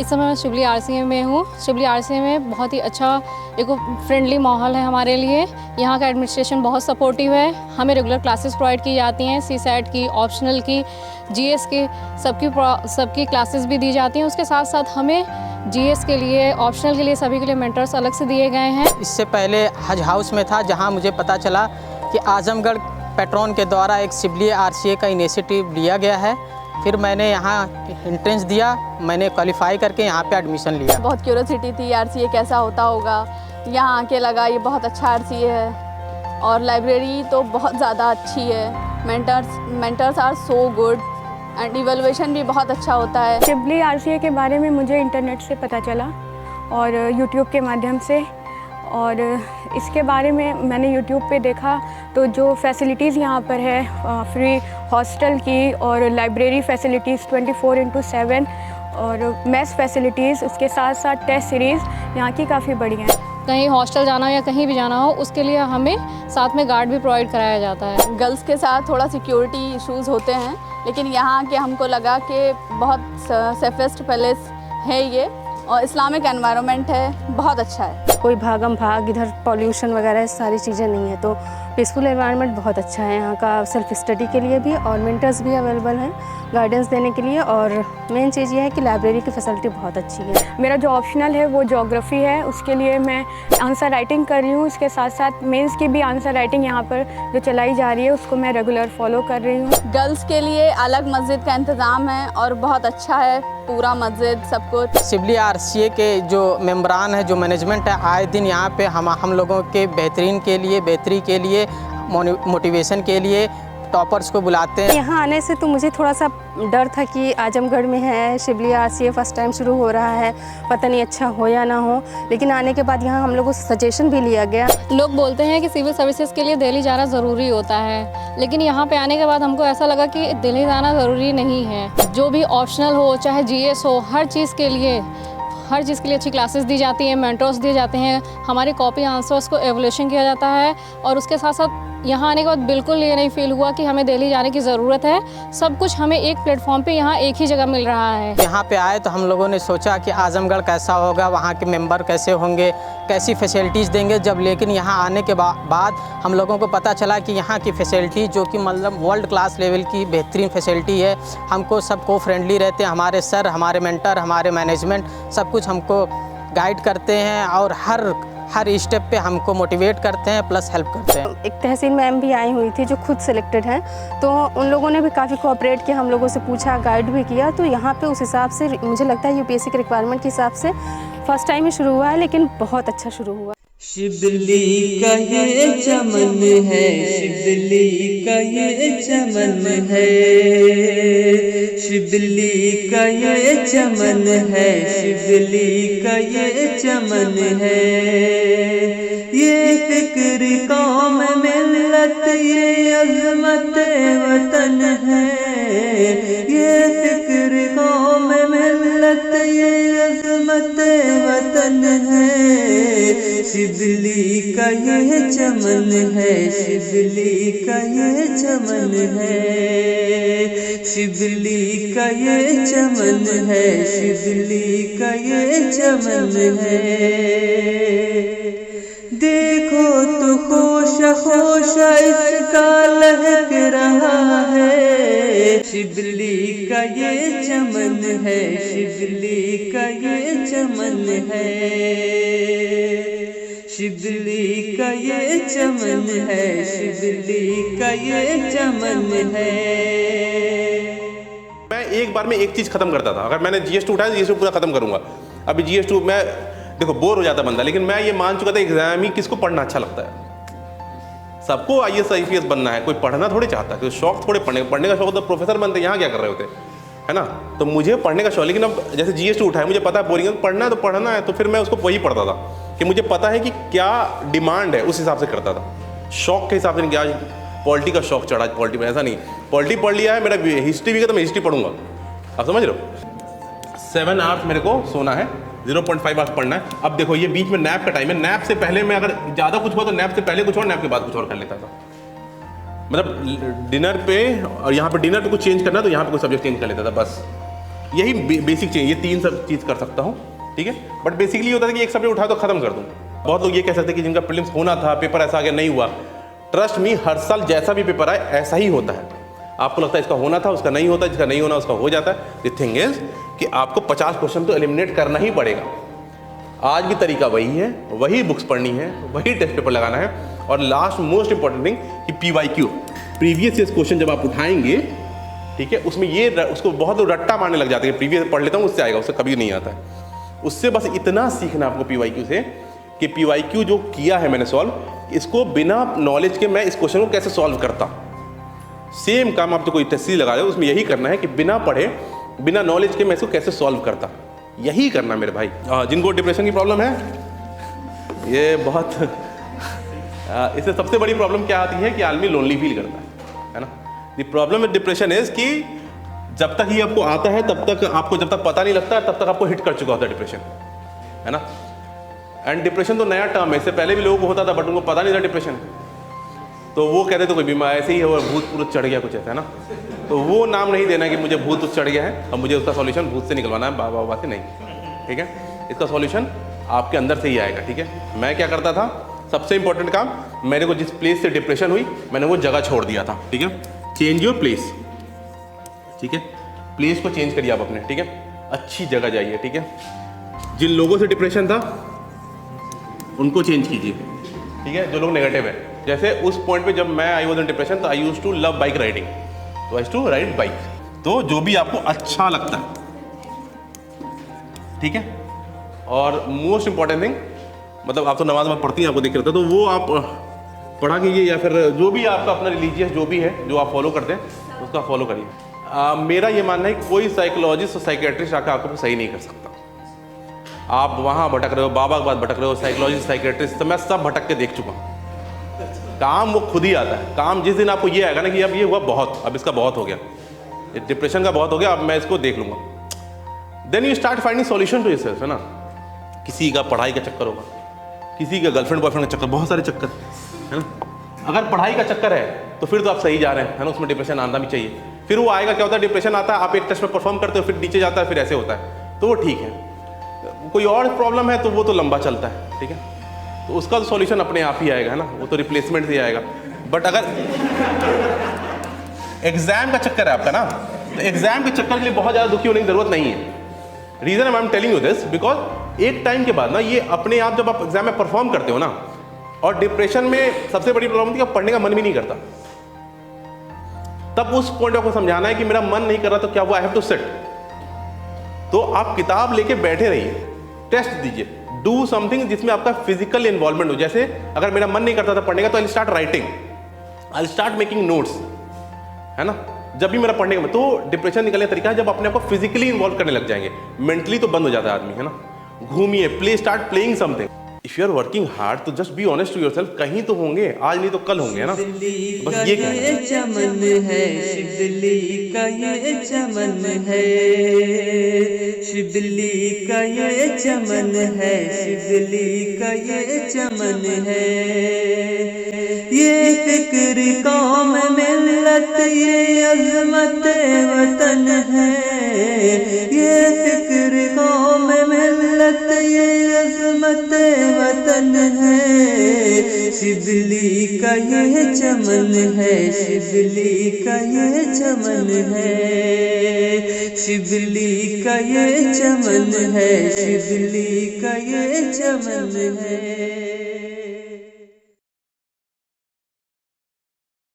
इस समय मैं शिवली आरसीए में हूँ। शिवली आरसीए में बहुत ही अच्छा एक फ्रेंडली माहौल है हमारे लिए। यहाँ का एडमिनिस्ट्रेशन बहुत सपोर्टिव है। हमें रेगुलर क्लासेस प्रोवाइड की जाती हैं, सीसैट की, ऑप्शनल की, जीएस की, सबकी क्लासेस भी दी जाती हैं। उसके साथ साथ हमें जीएस के लिए, ऑप्शनल के लिए, सभी के लिए मेंटर्स अलग से दिए गए हैं। इससे पहले हज हाउस में था, जहाँ मुझे पता चला कि आजमगढ़ पेट्रोन के द्वारा एक शिवली आरसीए का इनिशिएटिव लिया गया है। फिर मैंने यहाँ एंट्रेंस दिया, मैंने क्वालिफाई करके यहाँ पे एडमिशन लिया। बहुत क्यूरियोसिटी थी आरसीए कैसा होता होगा। यहाँ आके लगा ये बहुत अच्छा आरसीए है और लाइब्रेरी तो बहुत ज़्यादा अच्छी है। Mentors are so good and evaluation भी बहुत अच्छा होता है। शिवली आरसीए के बारे में मुझे इंटरनेट से पता चला और यूट्यूब के माध्यम से, और इसके बारे में मैंने यूट्यूब पे देखा तो जो फैसिलिटीज़ यहाँ पर है, फ्री हॉस्टल की और लाइब्रेरी फैसिलिटीज़ 24/7 और मेस फैसिलिटीज़, उसके साथ साथ टेस्ट सीरीज़ यहाँ की काफ़ी बढ़िया है। कहीं हॉस्टल जाना हो या कहीं भी जाना हो, उसके लिए हमें साथ में गार्ड भी प्रोवाइड कराया जाता है। गर्ल्स के साथ थोड़ा सिक्योरिटी इश्यूज़ होते हैं, लेकिन यहाँ के हमको लगा कि बहुत सेफेस्ट पैलेस है ये और इस्लामिक एनवायरनमेंट है, बहुत अच्छा है। कोई भागम भाग इधर पॉल्यूशन वगैरह सारी चीज़ें नहीं है, तो पीसफुल एनवायरनमेंट बहुत अच्छा है यहाँ का। सेल्फ स्टडी के लिए भी और मेंटर्स भी अवेलेबल हैं गाइडेंस देने के लिए, और मेन चीज़ ये है कि लाइब्रेरी की फैसिलिटी बहुत अच्छी है। मेरा जो ऑप्शनल है वो ज्योग्राफी है, उसके लिए मैं आंसर राइटिंग कर रही हूँ। इसके साथ साथ मेंस की भी आंसर राइटिंग यहाँ पर जो चलाई जा रही है उसको मैं रेगुलर फॉलो कर रही हूँ। गर्ल्स के लिए अलग मस्जिद का इंतज़ाम है और बहुत अच्छा है पूरा मस्जिद सब कुछ। शिवली आरसीए के जो मेंबरान है, जो मैनेजमेंट है, आए दिन यहाँ पे हम लोगों के बेहतरी के लिए मोटिवेशन के लिए टॉपर्स को बुलाते हैं। यहाँ आने से तो मुझे थोड़ा सा डर था कि आजमगढ़ में है, शिवली आरसीए फर्स्ट टाइम शुरू हो रहा है, पता नहीं अच्छा हो या ना हो, लेकिन आने के बाद यहाँ हम लोगों से सजेशन भी लिया गया। लोग बोलते हैं कि सिविल सर्विसेज के लिए दिल्ली जाना ज़रूरी होता है, लेकिन यहाँ पे आने के बाद हमको ऐसा लगा कि दिल्ली जाना ज़रूरी नहीं है। जो भी ऑप्शनल हो, चाहे जीएस हो, हर चीज़ के लिए अच्छी क्लासेस दी जाती हैं, मेंटर्स दिए जाते हैं, हमारे कॉपी आंसर्स को एवोल्यूशन किया जाता है, और उसके साथ साथ यहाँ आने के बाद बिल्कुल ये नहीं फील हुआ कि हमें दिल्ली जाने की ज़रूरत है। सब कुछ हमें एक प्लेटफॉर्म पे यहाँ एक ही जगह मिल रहा है। यहाँ पे आए तो हम लोगों ने सोचा कि आजमगढ़ कैसा होगा, वहाँ के मेंबर कैसे होंगे, कैसी फैसिलिटीज़ देंगे जब, लेकिन यहाँ आने के बाद हम लोगों को पता चला कि यहाँ की फैसिलिटी जो कि मतलब वर्ल्ड क्लास लेवल की बेहतरीन फैसिलिटी है। हमको सबको फ्रेंडली रहते हैं, हमारे सर, हमारे मेंटर, हमारे मैनेजमेंट सब कुछ हमको गाइड करते हैं और हर स्टेप पे हमको मोटिवेट करते हैं, प्लस हेल्प करते हैं। एक तहसील मैम भी आई हुई थी जो खुद सिलेक्टेड हैं, तो उन लोगों ने भी काफ़ी कोऑपरेट किया, हम लोगों से पूछा, गाइड भी किया। तो यहाँ पे उस हिसाब से मुझे लगता है यूपीएससी के रिक्वायरमेंट के हिसाब से फर्स्ट टाइम ही शुरू हुआ है, लेकिन बहुत अच्छा शुरू हुआ। शिवली का ये चमन है, शिवली का ये चमन है, शिवली का ये चमन है, शिवली का ये चमन है। ये फिक्र कौम मिल्लत, ये अज़मत वतन है, ये फिक्र कौम मिल्लत, ये अज़मत वतन है। शिवली का ये चमन है, शिवली का ये चमन है, शिवली का ये चमन है, शिवली का ये चमन है। देखो तो खोशा खोशा इसका लहक रहा है। शिवली का ये चमन है, शिवली का ये चमन है, शिवली का ये चमन है, शिवली का ये चमन है। मैं एक बार में एक चीज़ खत्म करता था। अगर मैंने GS2 उठाया तो GS2 पूरा खत्म करूंगा। अभी GS2 में देखो बोर हो जाता बंदा, लेकिन मैं ये मान चुका था एग्जाम ही किसको पढ़ना अच्छा लगता है। सबको IAS IPS बनना है, कोई पढ़ना थोड़ी चाहता है, शौक थोड़े पढ़ने का शौक तो प्रोफेसर बनते, यहाँ क्या कर रहे होते है ना। तो मुझे पढ़ने का शौक, लेकिन अब जैसे GS2 उठाया, मुझे पता है बोरिंग पढ़ना है तो पढ़ना है, तो फिर मैं उसको वही पढ़ता था कि मुझे पता है कि क्या डिमांड है, उस हिसाब से करता था। शौक के हिसाब से नहीं कि आज पॉलिटी का शौक चढ़ा, पॉलिटी में ऐसा नहीं, पॉलिटी पढ़ लिया है, मेरा हिस्ट्री भी है तो मैं हिस्ट्री पढ़ूंगा। आप समझ रहे हो। 7 आवर्स मेरे को सोना है, 0.5 आवर्स पढ़ना है। अब देखो ये बीच में नैप का टाइम है, नैप से पहले मैं अगर ज़्यादा कुछ हुआ तो नैप से पहले कुछ और, नैप के बाद कुछ और कर लेता था। मतलब डिनर पे, और यहाँ पे डिनर पे कुछ चेंज करना तो यहाँ पे कुछ सब्जेक्ट चेंज कर लेता था बस। यही बेसिक चाहिए, ये 3 सब चीज़ कर सकता हूँ, ठीक है। बट बेसिकली होता है कि एक सब्जेक्ट उठा तो खत्म कर दूँ। बहुत लोग ये कह सकते हैं कि जिनका प्रीलिम्स होना था, पेपर ऐसा आ गया, नहीं हुआ। ट्रस्ट मी, हर साल जैसा भी पेपर आए ऐसा ही होता है। आपको लगता है इसका होना था, उसका नहीं होता, जिसका नहीं होना उसका हो जाता है। द थिंग इज कि आपको 50 क्वेश्चन तो एलिमिनेट करना ही पड़ेगा। आज भी तरीका वही है, वही बुक्स पढ़नी है, वही टेस्ट पेपर लगाना है। और लास्ट मोस्ट इंपॉर्टेंट थिंग कि PYQ, प्रीवियस ईयर क्वेश्चन जब आप उठाएंगे, ठीक है, उसमें ये उसको बहुत लोग रट्टा मारने लग जाते हैं, प्रीवियस पढ़ लेता हूँ उससे आएगा, उससे कभी नहीं आता है। उससे बस इतना सीखना आपको PYQ से कि PYQ जो किया है मैंने सॉल्व, इसको बिना नॉलेज के मैं इस क्वेश्चन को कैसे सॉल्व करता। सेम काम आप तो कोई टेस्ट लगा रहे हो, उसमें यही करना है कि बिना पढ़े, बिना नॉलेज के मैं इसको कैसे सॉल्व करता, यही करना मेरे भाई। जिनको डिप्रेशन की प्रॉब्लम है, ये बहुत इससे सबसे बड़ी प्रॉब्लम क्या आती है कि आदमी लोनली फील करता है ना। The problem with depression is कि जब तक ये आपको आता है तब तक आपको, जब तक पता नहीं लगता तब तक आपको हिट कर चुका होता है डिप्रेशन, है ना। एंड डिप्रेशन तो नया टर्म है, इससे पहले भी लोगों को होता था बट उनको पता नहीं था डिप्रेशन। तो वो कहते थे कोई बीमार ऐसे ही है, वो भूत पूत चढ़ गया, कुछ ऐसा है ना। तो वो नाम नहीं देना कि मुझे भूत चढ़ गया है और मुझे उसका सॉल्यूशन भूत से निकलवाना है, बाबा बाबा से नहीं, ठीक है। इसका सॉल्यूशन आपके अंदर से ही आएगा, ठीक है। मैं क्या करता था, सबसे इंपॉर्टेंट काम, मेरे को जिस प्लेस से डिप्रेशन हुई मैंने वो जगह छोड़ दिया था, ठीक है। चेंज योर प्लेस, ठीक है। प्लेस को चेंज करिए आप अपने, ठीक है। अच्छी जगह जाइए, ठीक है। जिन लोगों से डिप्रेशन था उनको चेंज कीजिए, ठीक है, जो लोग नेगेटिव है। जैसे उस पॉइंट पे जब मैं आई वॉज इन डिप्रेशन तो I use to love bike riding, तो I use to ride bike. तो जो भी आपको अच्छा लगता है, ठीक है। और मोस्ट इंपॉर्टेंट थिंग, मतलब आप तो नमाज में पढ़ती हैं, आपको देख रहे थे, तो वो आप पढ़ा कीजिए, या फिर जो भी आपका अपना रिलीजियस जो भी है, जो आप फॉलो करते हैं उसका फॉलो करिए। मेरा ये मानना है कि कोई साइकोलॉजिस्ट और साइकेट्रिस्ट आकर आपको सही नहीं कर सकता। आप वहाँ भटक रहे हो, बाबा के बाद भटक रहे हो, साइकोलॉजिस्ट साइकेट्रिस्ट, तो मैं सब भटक के देख चुका हूँ। काम वो खुद ही आता है। काम जिस दिन आपको ये आएगा ना कि अब ये हुआ बहुत, अब इसका बहुत हो गया, डिप्रेशन का बहुत हो गया, अब मैं इसको देख लूँगा, then you start finding solution to yourself, है ना। किसी का पढ़ाई का चक्कर होगा, किसी का गर्लफ्रेंड बॉयफ्रेंड का चक्कर, बहुत सारे चक्कर, है ना। अगर पढ़ाई का चक्कर है तो फिर तो आप सही जा रहे हैं, है ना। उसमें डिप्रेशन आना भी चाहिए। फिर वो आएगा, क्या होता है, डिप्रेशन आता है, आप एक टेस्ट में परफॉर्म करते हो, फिर नीचे जाता है, फिर ऐसे होता है, तो वो ठीक है। कोई और प्रॉब्लम है तो वो तो लंबा चलता है, ठीक है। तो उसका तो सॉल्यूशन अपने आप ही आएगा, है ना, वो तो रिप्लेसमेंट से आएगा। बट अगर एग्जाम का चक्कर है आपका ना, तो एग्जाम के चक्कर के लिए बहुत ज़्यादा दुखी होने की जरूरत नहीं है। Reason I am telling you this because एक टाइम के बाद ना ये अपने आप, जब आप एग्जाम में परफॉर्म करते हो ना, और डिप्रेशन में सबसे बड़ी प्रॉब्लम थी कि पढ़ने का मन भी नहीं करता, तब उस पॉइंट को समझाना है कि मेरा मन नहीं कर रहा, तो क्या वो आई हैव टू सिट। तो आप किताब लेके बैठे रहिए, टेस्ट दीजिए, डू समथिंग जिसमें आपका फिजिकल इन्वॉल्वमेंट हो। जैसे अगर मेरा मन नहीं करता था पढ़ने का, तो I start writing, I start making notes, है ना। जब भी मेरा पढ़ने का, तो डिप्रेशन निकलने का तरीका है जब अपने आप को फिजिकली इन्वॉल्व करने लग जाएंगे, मेंटली तो बंद हो जाता है आदमी, है ना। घूमिए, play, start playing something. If you are working hard तो just be honest to yourself, कहीं तो होंगे, आज नहीं तो कल होंगे, है ना। बस ये चमन है, शिवली का ये चमन है, शिवली का ये चमन है, शिवली का ये चमन है। ये फिक्र कौम मिल्लत, ये अज़मत वतन है, ये फिक्र कौम मिल्लत, ये अज़मत वतन है। शिवली का ये चमन है, शिवली का ये चमन है, शिवली का ये चमन है, शिवली का ये चमन है।